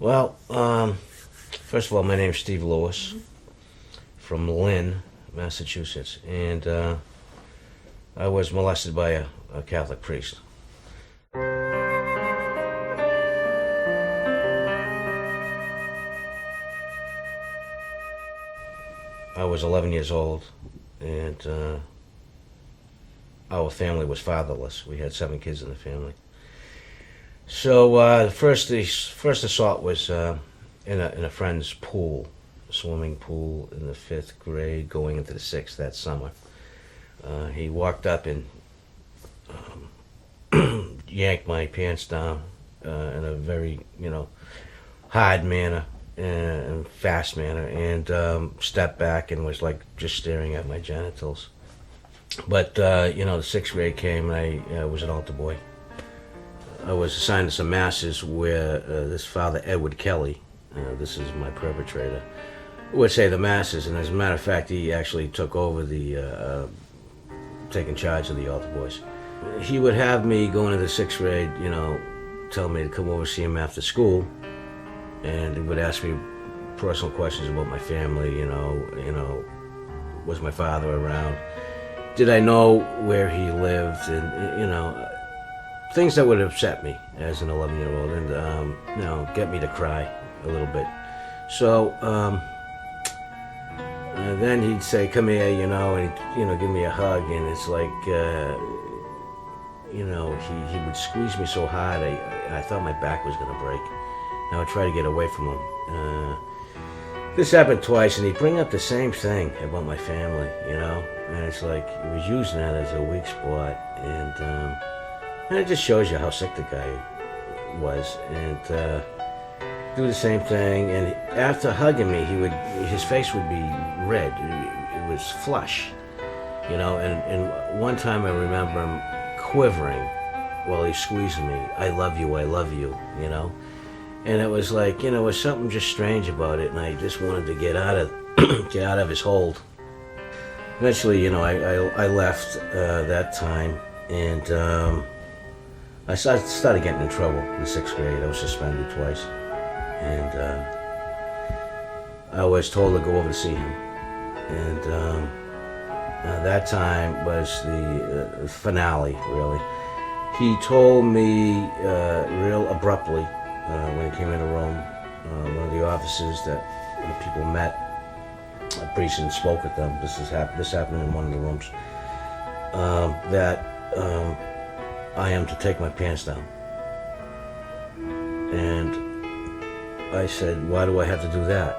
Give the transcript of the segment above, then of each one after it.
Well, first of all, my name's Steve Lewis from Lynn, Massachusetts, and I was molested by a Catholic priest. I was 11 years old, and our family was fatherless. We had 7 kids in the family. So the first assault was in a friend's pool, swimming pool in the 5th grade, going into the 6th that summer. He walked up and yanked my pants down in a very, hard manner and fast manner, and stepped back and was like just staring at my genitals. But the 6th grade came, and I was an altar boy. I was assigned to some masses where this Father Edward Kelly, this is my perpetrator, would say the masses, and as a matter of fact, he actually took over the taking charge of the altar boys. He would have me go into the 6th grade, tell me to come over see him after school, and he would ask me personal questions about my family. Was my father around? Did I know where he lived? And things that would upset me as an 11-year-old, and get me to cry a little bit. So then he'd say, "Come here," and give me a hug, and it's like, he would squeeze me so hard, I thought my back was gonna break. And I would try to get away from him. This happened twice, and he'd bring up the same thing about my family, and it's like he was using that as a weak spot, and it just shows you how sick the guy was. And do the same thing, and after hugging me, his face would be red. It was flush, and one time I remember him quivering while he's squeezing me. "I love you, I love you," And it was like, there was something just strange about it, and I just wanted to get out of his hold. Eventually, I left that time, and I started getting in trouble in the 6th grade. I was suspended twice, and I was told to go over to see him. And that time was the finale, really. He told me real abruptly, when he came in the room, one of the officers that the people met, a priest, and spoke with them. This happened in one of the rooms. That I am to take my pants down. And I said, "Why do I have to do that?"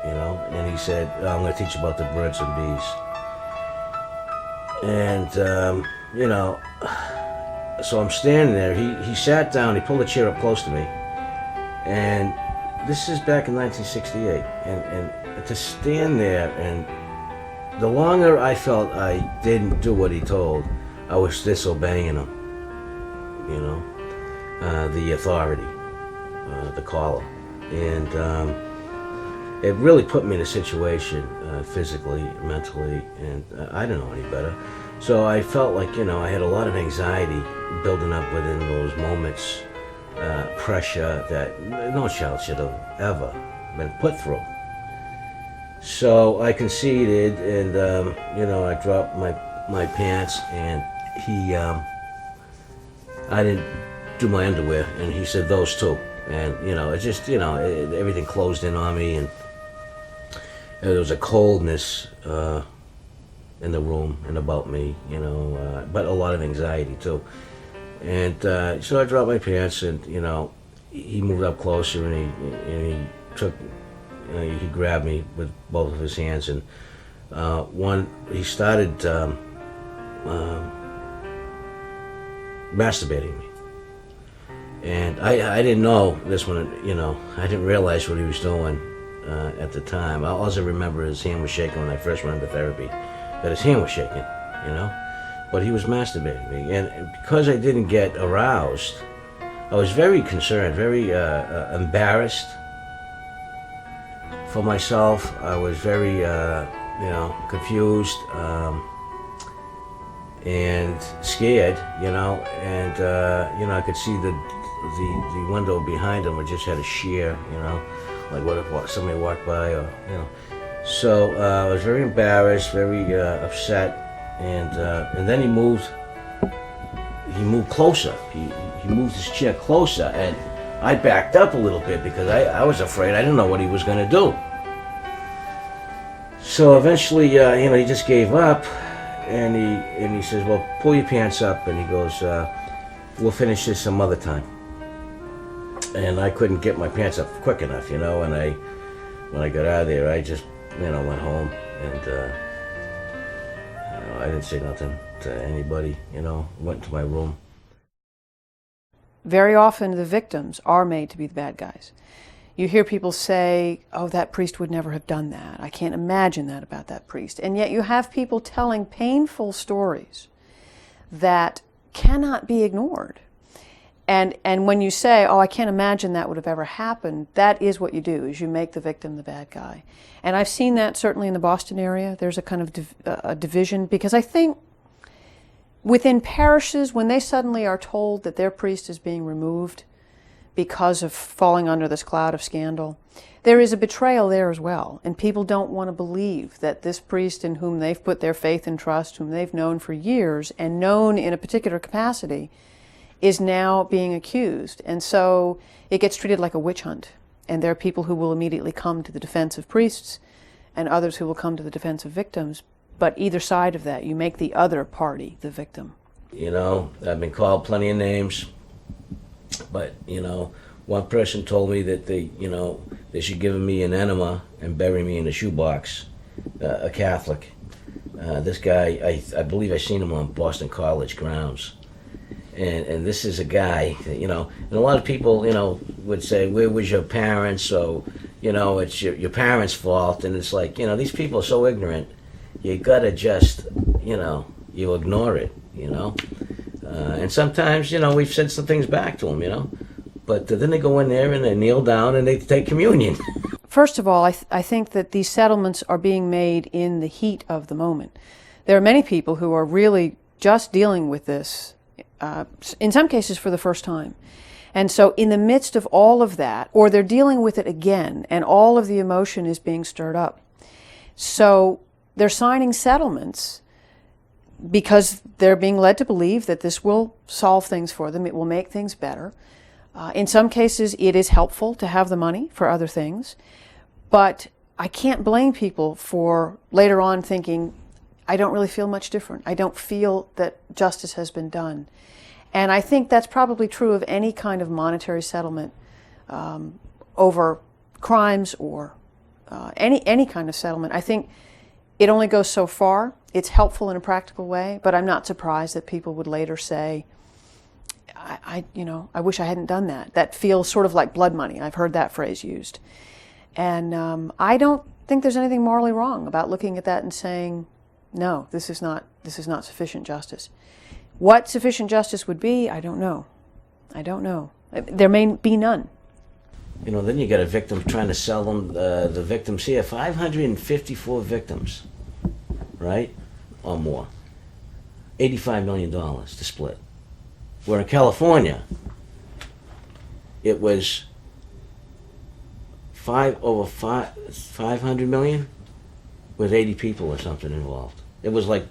And he said, "I'm going to teach you about the birds and bees." And so I'm standing there. He sat down. He pulled a chair up close to me, and this is back in 1968. And to stand there, and the longer I felt I didn't do what he told, I was disobeying him. The authority, the caller, and it really put me in a situation, physically, mentally, and I didn't know any better. So I felt like, I had a lot of anxiety building up within those moments, pressure that no child should have ever been put through. So I conceded, and, I dropped my pants, and I didn't do my underwear, and he said, "Those too." And, it just, everything closed in on me, and there was a coldness in the room and about me, but a lot of anxiety too. And so I dropped my pants, and he moved up closer, and he took, he grabbed me with both of his hands, and he started masturbating me. And I didn't know this one, I didn't realize what he was doing at the time. All I remember is his hand was shaking when I first went into therapy. That his hand was shaking, but he was masturbating me. And because I didn't get aroused, I was very concerned, very embarrassed for myself. I was very, confused and scared, and I could see the window behind him just had a sheer, you know, like what if somebody walked by, or you know. So I was very embarrassed, very upset, and then he moved closer. He moved his chair closer, and I backed up a little bit because I was afraid. I didn't know what he was going to do. So eventually, he just gave up, and he says, "Well, pull your pants up," and he goes, "We'll finish this some other time." And I couldn't get my pants up quick enough, you know. And when I got out of there, I just, went home, and I didn't say nothing to anybody, Went to my room. Very often the victims are made to be the bad guys. You hear people say, "Oh, that priest would never have done that. I can't imagine that about that priest." And yet you have people telling painful stories that cannot be ignored. And when you say, "Oh, I can't imagine that would have ever happened," that is what you do, is you make the victim the bad guy. And I've seen that certainly in the Boston area. There's a kind of a division, because I think within parishes, when they suddenly are told that their priest is being removed because of falling under this cloud of scandal, there is a betrayal there as well. And people don't want to believe that this priest in whom they've put their faith and trust, whom they've known for years and known in a particular capacity, is now being accused. And so it gets treated like a witch hunt. And there are people who will immediately come to the defense of priests and others who will come to the defense of victims. But either side of that, you make the other party the victim. I've been called plenty of names, but, one person told me that they should give me an enema and bury me in a shoebox, a Catholic. This guy, I believe I seen him on Boston College grounds. And this is a guy that, and a lot of people, would say, "Where was your parents?" So, it's your parents' fault. And it's like, these people are so ignorant. You gotta just, you ignore it, And sometimes, we've said some things back to them, But then they go in there and they kneel down and they take communion. First of all, I think that these settlements are being made in the heat of the moment. There are many people who are really just dealing with this, in some cases for the first time. And so in the midst of all of that, or they're dealing with it again, and all of the emotion is being stirred up. So they're signing settlements because they're being led to believe that this will solve things for them. It will make things better. In some cases, it is helpful to have the money for other things. But I can't blame people for later on thinking, "I don't really feel much different. I don't feel that justice has been done." And I think that's probably true of any kind of monetary settlement over crimes or any kind of settlement. I think it only goes so far. It's helpful in a practical way, but I'm not surprised that people would later say, I wish I hadn't done that. That feels sort of like blood money. I've heard that phrase used. And I don't think there's anything morally wrong about looking at that and saying, "No, this is not sufficient justice." What sufficient justice would be, I don't know. There may be none. Then you got a victim trying to sell them the victims here. 554 victims, right? Or more. $85 million to split. Where in California, it was over 500 million with 80 people or something involved. It was like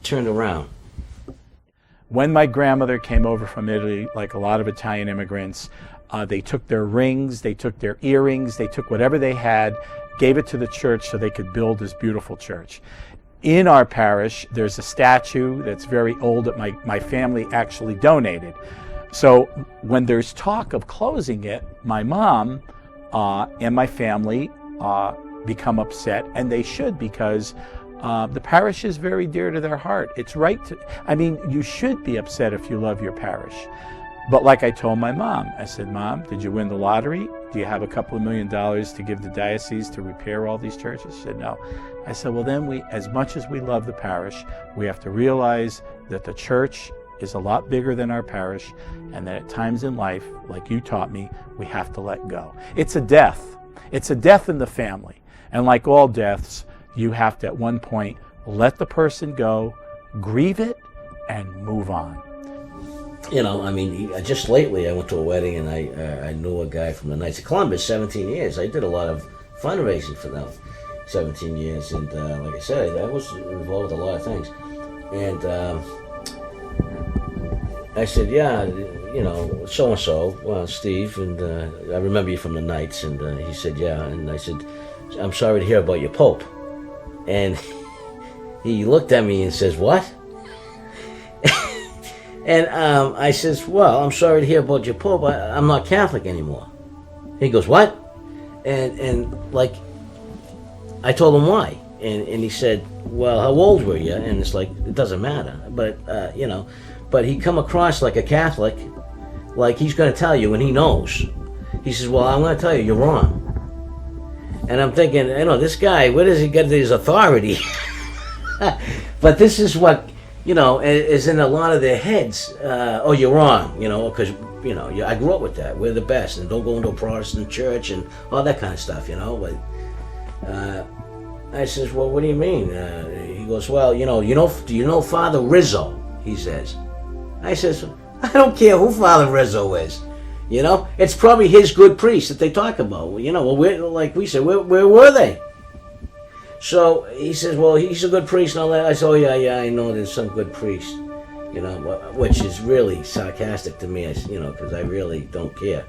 turned around. When my grandmother came over from Italy, like a lot of Italian immigrants, they took their rings, they took their earrings, they took whatever they had, gave it to the church so they could build this beautiful church. In our parish, there's a statue that's very old that my family actually donated. So when there's talk of closing it, my mom and my family become upset, and they should, because the parish is very dear to their heart. It's right to, you should be upset if you love your parish. But like I told my mom, I said, "Mom, did you win the lottery? Do you have a couple of $1 million to give the diocese to repair all these churches?" She said, "No." I said, "Well, then as much as we love the parish, we have to realize that the church is a lot bigger than our parish, and that at times in life, like you taught me, we have to let go." It's a death. It's a death in the family. And like all deaths, you have to, at one point, let the person go, grieve it, and move on. I mean, just lately I went to a wedding and I knew a guy from the Knights of Columbus, 17 years. I did a lot of fundraising for them, 17 years. And like I said, I was involved with a lot of things. And I said, yeah, so-and-so, Steve, and I remember you from the Knights. And he said, yeah. And I said, I'm sorry to hear about your Pope. And he looked at me and says, what? And I says, well, I'm sorry to hear about your Pope. I'm not Catholic anymore. He goes, what? And like, I told him why. And he said, well, how old were you? And it's like, it doesn't matter. But, but he come across like a Catholic, like he's going to tell you, and he knows. He says, well, I'm going to tell you, you're wrong. And I'm thinking, this guy, where does he get his authority? But this is what, is in a lot of their heads. Oh, you're wrong, because, I grew up with that. We're the best, and don't go into a Protestant church and all that kind of stuff, But I says, well, what do you mean? He goes, well, do you know Father Rizzo? He says. I says, I don't care who Father Rizzo is. It's probably his good priest that they talk about. Like we said, where were they? So he says, well, he's a good priest and all that. I said, oh, yeah, I know there's some good priest, which is really sarcastic to me, because I really don't care.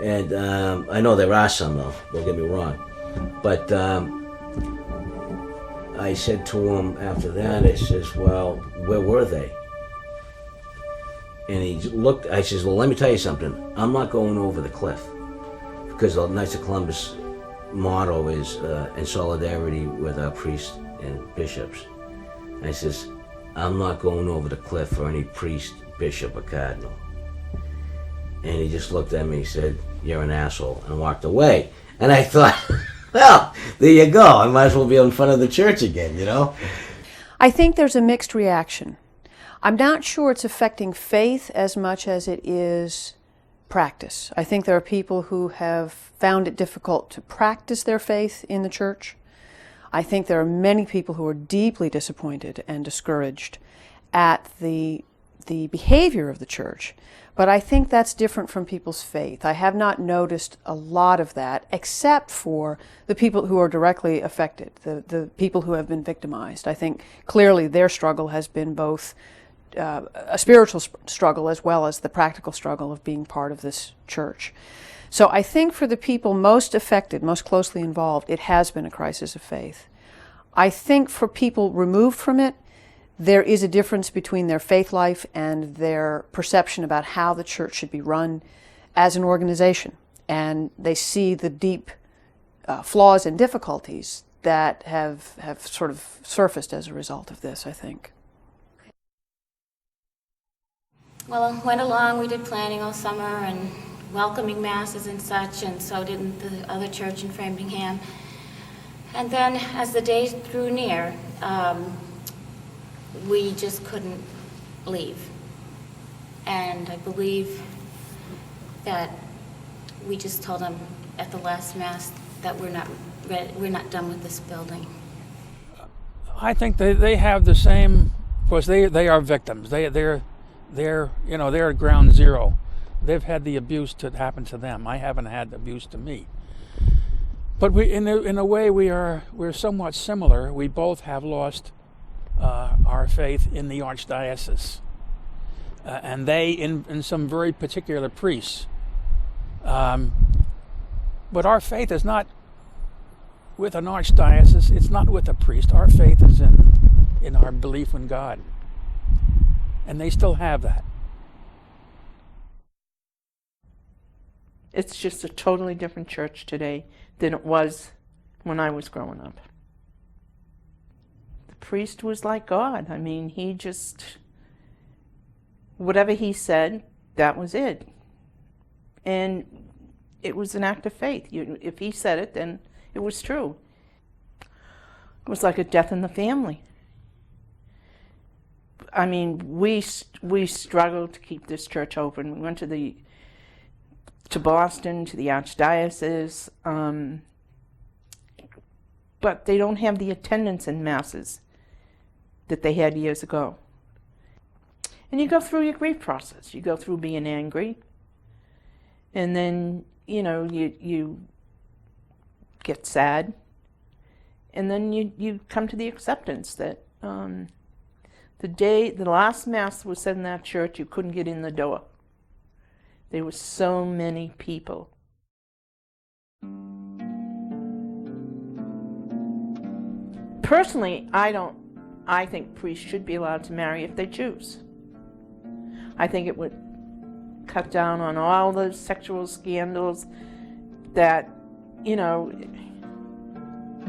And I know there are some, though, don't get me wrong. But I said to him after that, I says, well, where were they? And he looked, I says, well, let me tell you something. I'm not going over the cliff. Because the Knights of Columbus motto is in solidarity with our priests and bishops. I says, I'm not going over the cliff for any priest, bishop, or cardinal. And he just looked at me and said, you're an asshole, and walked away. And I thought, well, there you go. I might as well be in front of the church again, I think there's a mixed reaction. I'm not sure it's affecting faith as much as it is practice. I think there are people who have found it difficult to practice their faith in the church. I think there are many people who are deeply disappointed and discouraged at the behavior of the church. But I think that's different from people's faith. I have not noticed a lot of that, except for the people who are directly affected, the people who have been victimized. I think clearly their struggle has been both a spiritual struggle as well as the practical struggle of being part of this church. So I think for the people most affected, most closely involved, it has been a crisis of faith. I think for people removed from it, there is a difference between their faith life and their perception about how the church should be run as an organization. And they see the deep flaws and difficulties that have sort of surfaced as a result of this, I think. Well, it went along. We did planning all summer and welcoming masses and such, and so did the other church in Framingham. And then as the days drew near, we just couldn't leave. And I believe that we just told them at the last Mass that we're not done with this building. I think they have the same, of course, they are victims. They're at ground zero. They've had the abuse that happened to them. I haven't had abuse to me. But in a way, we're somewhat similar. We both have lost our faith in the archdiocese, and they in some very particular priests. But our faith is not with an archdiocese. It's not with a priest. Our faith is in our belief in God, and they still have that. It's just a totally different church today than it was when I was growing up. The priest was like God. I mean, he just, whatever he said, that was it. And it was an act of faith. If he said it, then it was true. It was like a death in the family. I mean, we struggled to keep this church open. We went to Boston, to the archdiocese, but they don't have the attendance in masses that they had years ago. And you go through your grief process. You go through being angry, and then, you get sad, and then you come to the acceptance that the last Mass was said in that church, you couldn't get in the door. There were so many people. Personally, I think priests should be allowed to marry if they choose. I think it would cut down on all the sexual scandals that,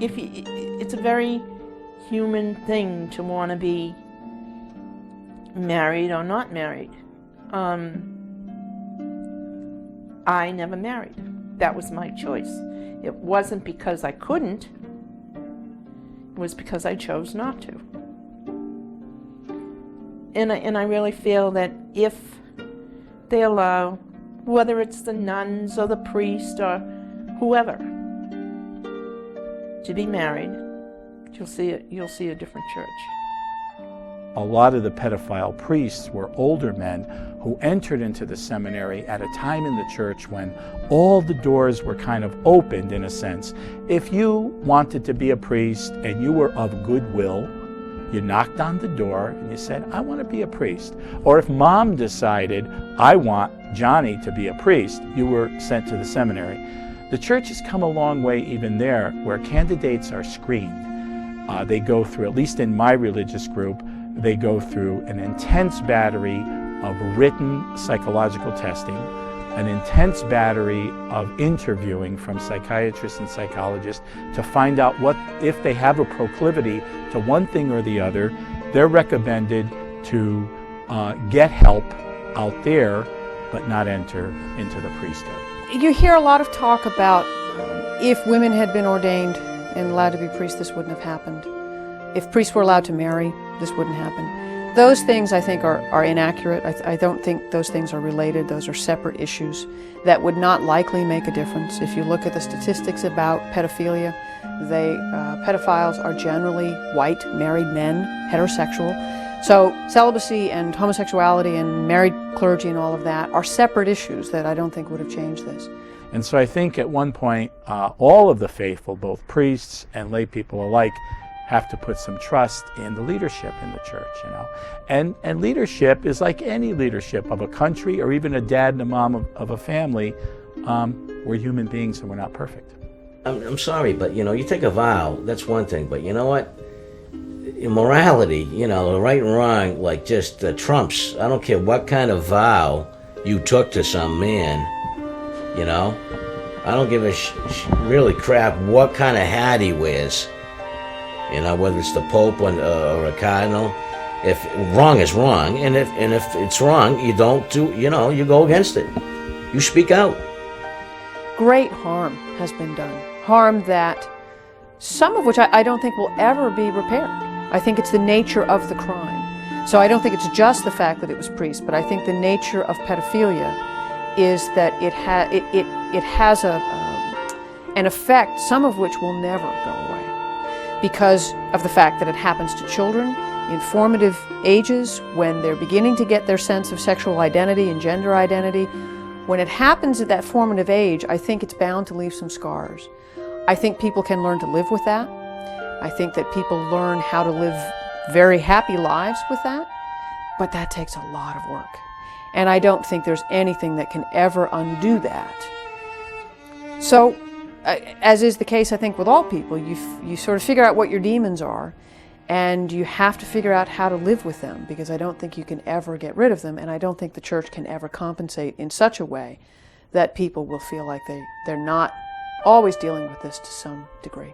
it's a very human thing to want to be married or not married. I never married. That was my choice. It wasn't because I couldn't. It was because I chose not to. And I really feel that if they allow, whether it's the nuns or the priest or whoever, to be married, you'll see a different church. A lot of the pedophile priests were older men who entered into the seminary at a time in the church when all the doors were kind of opened, in a sense. If you wanted to be a priest and you were of goodwill, you knocked on the door and you said, I want to be a priest. Or if mom decided, I want Johnny to be a priest, you were sent to the seminary. The church has come a long way even there, where candidates are screened. They go through, at least in my religious group, they go through an intense battery of written psychological testing, an intense battery of interviewing from psychiatrists and psychologists to find out what, if they have a proclivity to one thing or the other, they're recommended to get help out there, but not enter into the priesthood. You hear a lot of talk about if women had been ordained and allowed to be priests, this wouldn't have happened. If priests were allowed to marry, this wouldn't happen. Those things, I think, are inaccurate. I don't think those things are related. Those are separate issues that would not likely make a difference. If you look at the statistics about pedophilia, pedophiles are generally white, married men, heterosexual. So celibacy and homosexuality and married clergy and all of that are separate issues that I don't think would have changed this. And so I think at one point, all of the faithful, both priests and lay people alike, have to put some trust in the leadership in the church, And leadership is like any leadership of a country or even a dad and a mom of a family. We're human beings and we're not perfect. I'm sorry, but you take a vow, that's one thing, but you know what? In morality, the right and wrong, like just trumps. I don't care what kind of vow you took to some man, I don't give a really crap what kind of hat he wears. Whether it's the Pope or a Cardinal. If wrong is wrong, and if it's wrong, you don't do, you go against it. You speak out. Great harm has been done. Harm that, some of which I don't think will ever be repaired. I think it's the nature of the crime. So I don't think it's just the fact that it was priests, but I think the nature of pedophilia is that it has an effect, some of which will never go away, because of the fact that it happens to children in formative ages when they're beginning to get their sense of sexual identity and gender identity. When it happens at that formative age, I think it's bound to leave some scars. I think people can learn to live with that. I think that people learn how to live very happy lives with that, but that takes a lot of work. And I don't think there's anything that can ever undo that. So, as is the case, I think, with all people, you sort of figure out what your demons are, and you have to figure out how to live with them, because I don't think you can ever get rid of them, and I don't think the church can ever compensate in such a way that people will feel like they're not always dealing with this to some degree.